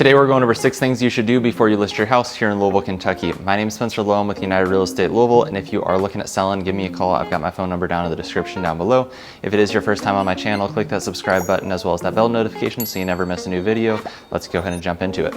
Today we're going over 6 things you should do before you list your house here in Louisville, Kentucky. My name is Spencer Lowe. I'm with United Real Estate Louisville, and if you are looking at selling, give me a call. I've got my phone number down in the description down below. If it is your first time on my channel, click that subscribe button as well as that bell notification so you never miss a new video. Let's go ahead and jump into it.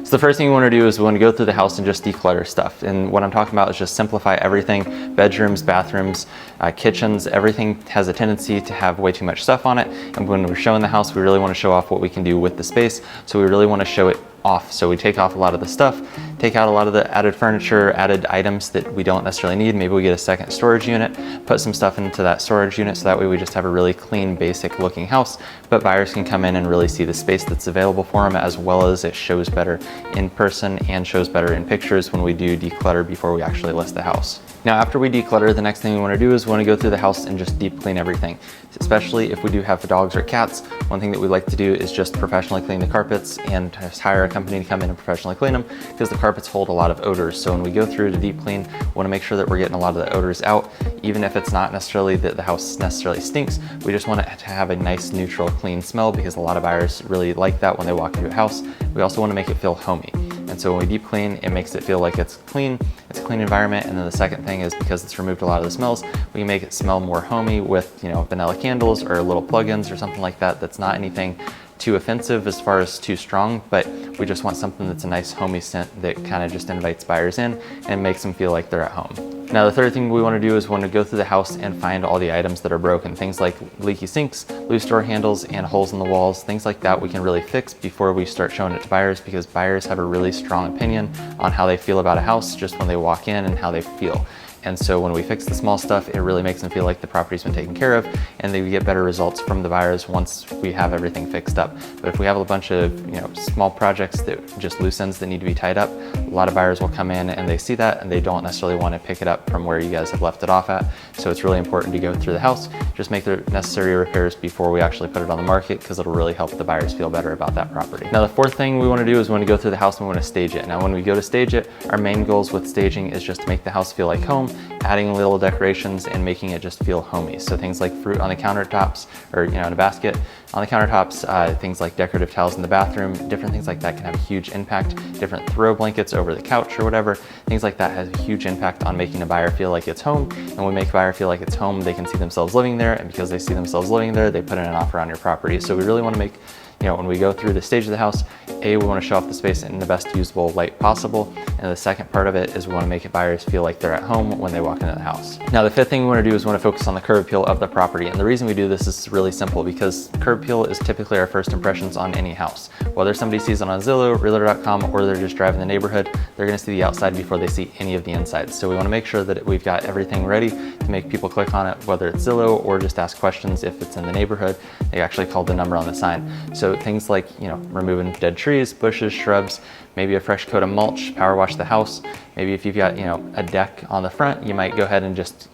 So the first thing you want to do is we want to go through the house and just declutter stuff. And what I'm talking about is just simplify everything. Bedrooms, bathrooms, kitchens, everything has a tendency to have way too much stuff on it. And when we're showing the house, we really want to show off what we can do with the space. So we really want to show it off. So we take off a lot of the stuff, take out a lot of the added furniture, added items that we don't necessarily need. Maybe we get a second storage unit, put some stuff into that storage unit so that way we just have a really clean, basic looking house, but buyers can come in and really see the space that's available for them, as well as it shows better in person and shows better in pictures when we do declutter before we actually list the house. Now, after we declutter, the next thing we want to do is we want to go through the house and just deep clean everything. Especially if we do have dogs or cats, one thing that we like to do is just professionally clean the carpets and just hire a company to come in and professionally clean them, because the carpets hold a lot of odors. So when we go through to deep clean, we want to make sure that we're getting a lot of the odors out, even if it's not necessarily that the house necessarily stinks. We just want it to have a nice, neutral, clean smell, because a lot of buyers really like that when they walk into a house. We also want to make it feel homey. And so when we deep clean, it makes it feel like it's clean, it's a clean environment. And then the second thing is, because it's removed a lot of the smells, we can make it smell more homey with, vanilla candles or little plugins or something like that. That's not anything too offensive as far as too strong, but we just want something that's a nice homey scent that kind of just invites buyers in and makes them feel like they're at home. Now, the third thing we want to do is we want to go through the house and find all the items that are broken. Things like leaky sinks, loose door handles, and holes in the walls. Things like that we can really fix before we start showing it to buyers, because buyers have a really strong opinion on how they feel about a house just when they walk in and how they feel. And so when we fix the small stuff, it really makes them feel like the property's been taken care of, and they get better results from the buyers once we have everything fixed up. But if we have a bunch of small projects that just loose ends that need to be tied up, a lot of buyers will come in and they see that and they don't necessarily want to pick it up from where you guys have left it off at. So it's really important to go through the house, just make the necessary repairs before we actually put it on the market, because it'll really help the buyers feel better about that property. Now, the fourth thing we want to do is we want to go through the house and we want to stage it. Now, when we go to stage it, our main goals with staging is just to make the house feel like home, adding little decorations and making it just feel homey. So things like fruit on the countertops, or in a basket on the countertops, things like decorative tiles in the bathroom, different things like that can have a huge impact. Different throw blankets over the couch or whatever, things like that has a huge impact on making a buyer feel like it's home. And when we make a buyer feel like it's home, they can see themselves living there, and because they see themselves living there, they put in an offer on your property. So we really want to make, when we go through the stage of the house, we want to show off the space in the best usable light possible. And the second part of it is we want to make buyers feel like they're at home when they walk into the house. Now, the fifth thing we want to do is we want to focus on the curb appeal of the property. And the reason we do this is really simple, because curb appeal is typically our first impressions on any house. Whether somebody sees it on Zillow, Realtor.com, or they're just driving the neighborhood, they're going to see the outside before they see any of the inside. So we want to make sure that we've got everything ready to make people click on it, whether it's Zillow or just ask questions if it's in the neighborhood. They actually call the number on the sign. So things like, removing dead trees, bushes, shrubs, maybe a fresh coat of mulch, power wash the house. Maybe if you've got, a deck on the front, you might go ahead and just,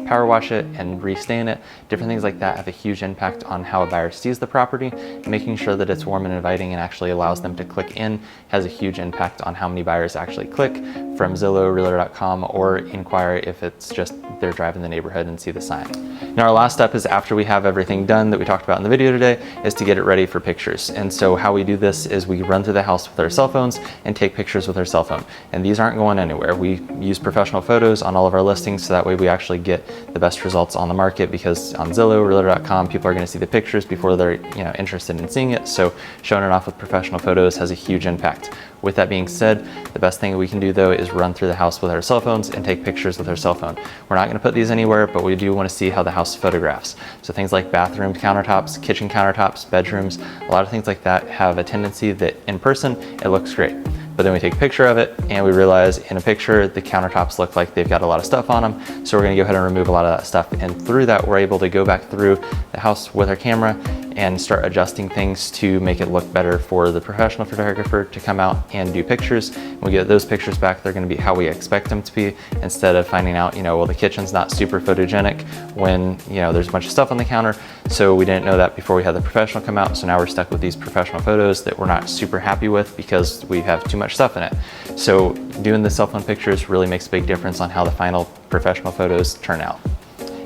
power wash it and restain it. Different things like that have a huge impact on how a buyer sees the property. Making sure that it's warm and inviting and actually allows them to click in has a huge impact on how many buyers actually click from Zillow, Realtor.com, or inquire if it's just they're driving the neighborhood and see the sign. Now, our last step is, after we have everything done that we talked about in the video today, is to get it ready for pictures. And so how we do this is we run through the house with our cell phones and take pictures with our cell phone. And these aren't going anywhere. We use professional photos on all of our listings, so that way we actually get the best results on the market, because on Zillow, Realtor.com, people are going to see the pictures before they're interested in seeing it. So showing it off with professional photos has a huge impact. With that being said, the best thing we can do though is run through the house with our cell phones and take pictures with our cell phone. We're not going to put these anywhere, but we do want to see how the house photographs. So things like bathroom countertops, kitchen countertops, bedrooms, a lot of things like that have a tendency that in person it looks great. But then we take a picture of it and we realize in a picture the countertops look like they've got a lot of stuff on them. So we're going to go ahead and remove a lot of that stuff. And through that, we're able to go back through the house with our camera and start adjusting things to make it look better for the professional photographer to come out and do pictures. When we get those pictures back, they're going to be how we expect them to be, instead of finding out, well, the kitchen's not super photogenic when, there's a bunch of stuff on the counter. So we didn't know that before we had the professional come out. So now we're stuck with these professional photos that we're not super happy with because we have too much stuff in it. So doing the cell phone pictures really makes a big difference on how the final professional photos turn out.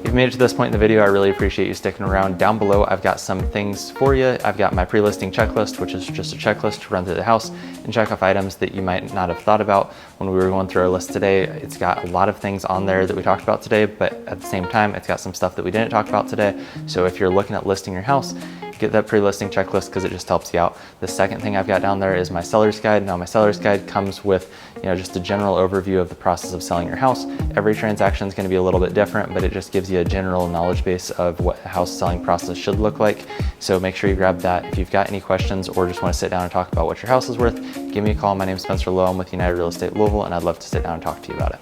If you made it to this point in the video, I really appreciate you sticking around. Down below, I've got some things for you. I've got my pre-listing checklist, which is just a checklist to run through the house and check off items that you might not have thought about when we were going through our list today. It's got a lot of things on there that we talked about today, but at the same time, it's got some stuff that we didn't talk about today. So if you're looking at listing your house, get that pre-listing checklist because it just helps you out. The second thing I've got down there is my seller's guide. Now my seller's guide comes with, just a general overview of the process of selling your house. Every transaction is going to be a little bit different, but it just gives you a general knowledge base of what a house selling process should look like. So make sure you grab that. If you've got any questions or just want to sit down and talk about what your house is worth, give me a call. My name's Spencer Lowe. I'm with United Real Estate Louisville, and I'd love to sit down and talk to you about it.